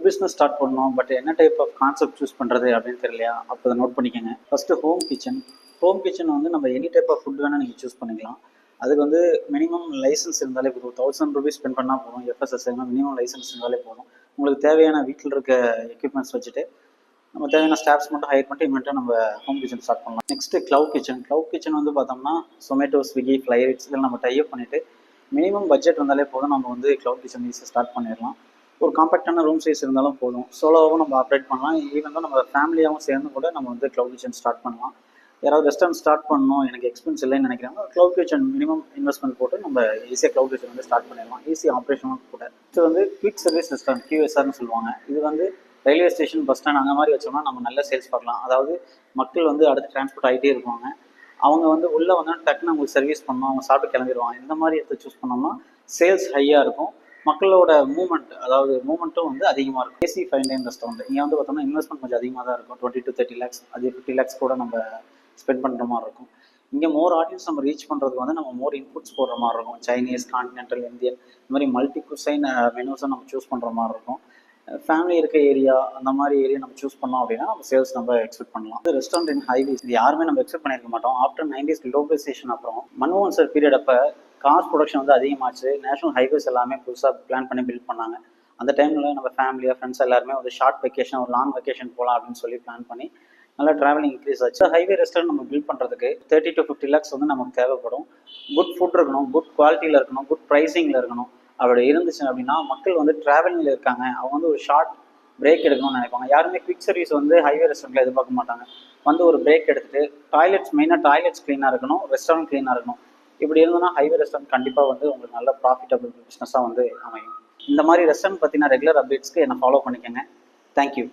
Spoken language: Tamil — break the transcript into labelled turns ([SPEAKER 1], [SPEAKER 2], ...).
[SPEAKER 1] பிஸ்னஸ் ஸ்டார்ட் பண்ணணும், பட் என்ன டைப் ஆஃப் கான்செப்ட் சூஸ் பண்ணுறது அப்படின்னு தெரியலையா? அப்போ அதை நோட் பண்ணிக்கோங்க. ஃபஸ்ட்டு ஹோம் கிச்சன் வந்து நம்ம எனி டைப் ஆஃப் ஃபுட் வேணால் நீங்கள் சூஸ் பண்ணிக்கலாம். அதுக்கு வந்து மினிமம் லைசன்ஸ் இருந்தாலே போதும். 1000 ரூபீஸ் ஸ்பெண்ட் பண்ணால் போதும். எஃப்எஸ்எஸ்ஐ மினிமம் லைசன்ஸ் இருந்தாலே போதும். உங்களுக்கு தேவையான வீட்டில் இருக்க எக்யூப்மெண்ட்ஸ் வச்சுட்டு நம்ம தேவையான ஸ்டாஃப்ஸ் மட்டும் ஹையர் பண்ணிட்டு இமீடியட்டாக நம்ம ஹோம் கிச்சன் ஸ்டார்ட் பண்ணலாம். நெக்ஸ்ட்டு க்ளவுட் கிச்சன் வந்து பார்த்தோம்னா சொமேட்டோ, ஸ்விக்கி, ஃப்ளைரிட்ஸ் இதில் நம்ம டைப் பண்ணிவிட்டு மினிமம் பட்ஜெட் இருந்தாலே போதும். நம்ம வந்து க்ளவுட் கிச்சன் ஈஸியாக ஸ்டார்ட் பண்ணிடலாம். ஒரு காம்பேக்டான ரூம் சைஸ் இருந்தாலும் போதும். சோலோவாகவும் நம்ம ஆப்ரேட் பண்ணலாம். ஈவன் தான் நம்ம ஃபேமிலியாகவும் சேர்ந்து கூட நம்ம வந்து க்ளவுட் கிச்சன் ஸ்டார்ட் பண்ணலாம். யாராவது ரெஸ்டாரண்ட் ஸ்டார்ட் பண்ணணும், எனக்கு எக்ஸ்பென்ஸ் இல்லைன்னு நினைக்கிறாங்க, க்ளவுட் கிச்சன் மினிமம் இன்வெஸ்ட்மெண்ட் போட்டு நம்ம ஈஸியாக க்ளவுட் கிச்சன் வந்து ஸ்டார்ட் பண்ணிடலாம். ஈஸி ஆப்ரேஷனும் கூட. இது வந்து குவிக் சர்வீஸ் ரெஸ்டாரண்ட், QSRன்னு சொல்லுவாங்க. இது வந்து ரயில்வே ஸ்டேஷன், பஸ் ஸ்டாண்ட் அந்த மாதிரி வச்சோம்னா நம்ம நல்ல சேல்ஸ் பார்க்கலாம். அதாவது மக்கள் வந்து அடுத்து டிரான்ஸ்போர்ட் ஆகிட்டே இருப்பாங்க. அவங்க வந்து உள்ளே வந்து டக்குன்னு அவங்களுக்கு சர்வீஸ் பண்ணணும், அவங்க சாப்பிட்டு கிளம்பிடுவாங்க. இந்த மாதிரி எடுத்து சூஸ் பண்ணோம்னா சேல்ஸ் ஹையாக இருக்கும். மக்களோட அதாவது மூவ்மெண்ட்டும் வந்து அதிகமாக இருக்கும். AC ஃபைன் டைன் ரெஸ்டாரண்ட் இங்கே வந்து பார்த்தோம்னா இன்வெஸ்ட்மெண்ட் கொஞ்சம் அதிகமாக தான் இருக்கும். 20 to 30 lakhs, அது 50 lakhs கூட நம்ம ஸ்பெண்ட் பண்ணுற மாதிரி இருக்கும். இங்கே மோர் ஆடியன்ஸ் நம்ம ரீச் பண்ணுறதுக்கு வந்து நம்ம மோர் இன்புட்ஸ் போடுற மாதிரி இருக்கும். சைனீஸ், கான்டினென்டல், இந்தியன் இந்த மாதிரி மல்டி குசைன் மெனூஸை நம்ம சூஸ் பண்ணுற மாதிரி இருக்கும். ஃபேமிலி இருக்க ஏரியா, அந்த மாதிரி ஏரியா நம்ம சூஸ் பண்ணோம் அப்படின்னா நம்ம சேல்ஸ் நம்ம எக்ஸ்பெக்ட் பண்ணலாம். ரெஸ்டாரண்ட் இன் ஹைவேஸ் இது யாருமே நம்ம எக்ஸ்பெக்ட் பண்ணியிருக்க மாட்டோம். ஆஃப்டர் 90s குளோபலைசேஷன் அப்புறம் மன்மோகன் சார் பீரியட் அப்போ கார் ப்ரொடக்ஷன் வந்து அதிகமாச்சு. நேஷனல் ஹைவேஸ் எல்லாமே புதுசாக பிளான் பண்ணி பில்ட் பண்ணாங்க. அந்த டைமில் நம்ம ஃபேமிலியாக ஃப்ரெண்ட்ஸ் எல்லாருமே ஒரு ஷார்ட் வெக்கேஷன், ஒரு லாங் வெக்கேஷன் போகலாம் அப்படின்னு சொல்லி பிளான் பண்ணி நல்லா ட்ராவலிங் இன்க்ரீஸ் ஆச்சு. ஹைவே ரெஸ்டாரண்ட் நம்ம பில்ட் பண்ணுறதுக்கு 30 to 50 lakhs வந்து நமக்கு தேவைப்படும். குட் ஃபுட் இருக்கணும், குட் குவாலிட்டியில் இருக்கணும், குட் ப்ரைஸிங்கில் இருக்கணும். அப்படி இருந்துச்சு அப்படின்னா மக்கள் வந்து ட்ராவலிங்கில் இருக்காங்க, அவங்க வந்து ஒரு ஷார்ட் பிரேக் எடுக்கணும்னு நினைப்பாங்க. யாருமே குவிக் சர்வீஸ் வந்து ஹைவே ரெஸ்டாரண்ட்டில் எதிர்பார்க்க மாட்டாங்க. வந்து ஒரு பிரேக் எடுத்துகிட்டு மெயினாக டாய்லெட்ஸ் க்ளீனாக இருக்கணும், ரெஸ்டாரண்ட் க்ளீனாக இருக்கணும். இப்படி இருந்தோன்னா ஹைவே ரெஸ்டாரண்ட் கண்டிப்பாக வந்து உங்களுக்கு நல்ல ப்ராஃபிட்டபிள் பிஸ்னஸாக வந்து அமையும். இந்த மாதிரி ரெஸ்டாரண்ட் பற்றின ரெகுலர் அப்டேட்ஸ்க்கு என்னை ஃபாலோ பண்ணிக்கோங்க. தேங்க்யூ.